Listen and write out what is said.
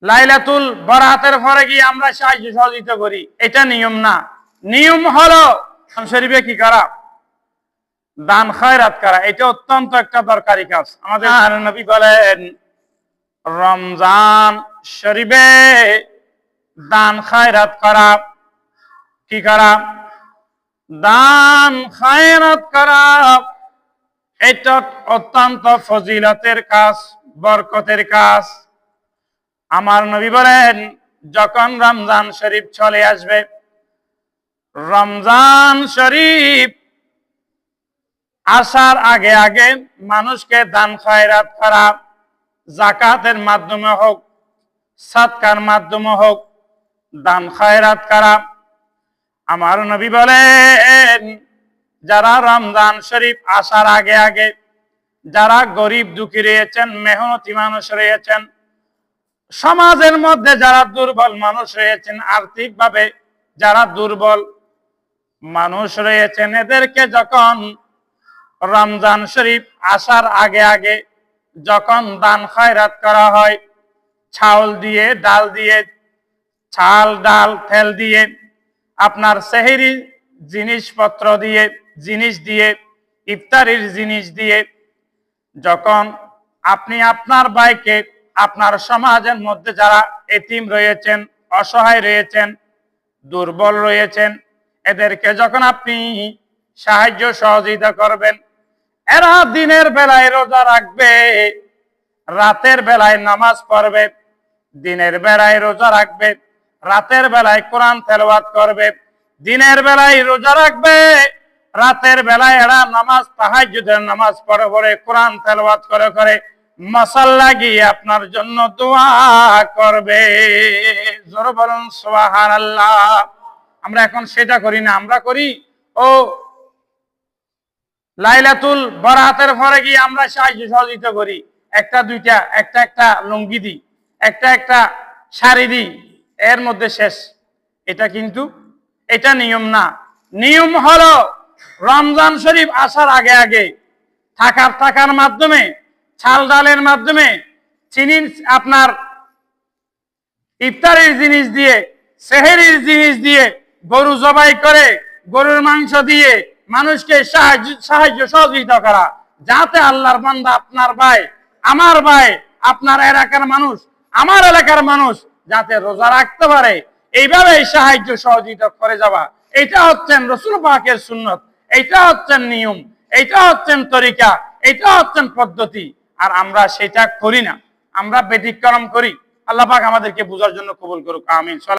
লাইলাতুল বরাতের পরে গিয়ে আমরা সাহায্য সহযোগিতা করি, এটা নিয়ম না। নিয়ম হলো শরীফে কি করা? দান খয়রাত করা। এটা অত্যন্ত একটা দরকারি কাজ। আমাদের নবী বলেন রমজান শরীফে দান খয়রাত করা, কি করা? দান খয়রাত করা। এটা অত্যন্ত ফজিলতের কাজ, বরকতের কাজ। আমার নবী বলেন যখন রমজান শরীফ চলে আসবে, রমজান শরীফ আসার আগে আগে মানুষকে দান খয়রাত করা, যাকাতের মাধ্যমে হোক, সাদকার মাধ্যমে হোক, দান খয়রাত করা। আমার নবী বলেন যারা রমজান শরীফ আসার আগে আগে যারা গরিব দুঃখী রয়েছেন, মেহনতি মানুষ রয়েছেন, সমাজের মধ্যে যারা দুর্বল মানুষ রয়েছেন, আর্থিকভাবে যারা দুর্বল মানুষ রয়েছেন, এদেরকে যখন রমজান শরীফ আসার আগে আগে যখন দান খয়রাত করা হয়, চাউল দিয়ে, ডাল দিয়ে, চাল ডাল তেল দিয়ে, আপনার সেহরি জিনিসপত্র দিয়ে, জিনিস দিয়ে, ইফতারির জিনিস দিয়ে, যখন আপনি আপনার ভাইকে, আপনার সমাজের মধ্যে যারা এতিম রয়েছেন, অসহায় রয়েছেন, দুর্বল রয়েছেন, এদেরকে যখন আপনি সাহায্য সহযোগিতা করবেন, এরা দিনের বেলায় রোজা রাখবে, রাতের বেলায় নামাজ পড়বে, দিনের বেলায় রোজা রাখবে, রাতের বেলায় কোরআন তেলাওয়াত করবে, দিনের বেলায় রোজা রাখবে, রাতের বেলায় এরা নামাজ, তাহাজ্জুদের নামাজ পড়ে পড়ে, কোরআন তেলাওয়াত করে করে মাসাল্লা গিয়ে আপনার জন্য দোয়া করবে। জোরে বলুন সুবহানাল্লাহ। আমরা এখন সেটা করি না, আমরা করি ও লাইলাতুল বরাতের পরে গিয়ে আমরা সাহায্য সহযোগিতা করি, একটা দুইটা, একটা একটা লুঙ্গি দিই, একটা একটা শাড়ি দিই, এর মধ্যে শেষ। এটা কিন্তু এটা নিয়ম না। নিয়ম হলো রমজান শরীফ আসার আগে আগে টাকার মাধ্যমে, চাল ডালের মাধ্যমে, চিনির, আপনার ইফতারের জিনিস দিয়ে, সেহরির জিনিস দিয়ে, গরু জবাই করে গরুর মাংস দিয়ে মানুষকে সাহায্য সহযোগিতা করা, যাতে আল্লাহর বান্দা, আপনার ভাই, আমার ভাই, আপনার এলাকার মানুষ, আমার এলাকার মানুষ যাতে রোজা রাখতে পারে, এইভাবে সাহায্য সহযোগিতা করে যাওয়া। এটা হচ্ছেন রাসূল পাকের সুন্নত, এটা হচ্ছেন নিয়ম, এটা হচ্ছেন তরিকা, এটা হচ্ছেন পদ্ধতি। আর আমরা সেটা করি না, আমরা ব্যতিক্রম করি। আল্লাহ পাক আমাদেরকে বোঝার জন্য কবুল করুক, আমিন।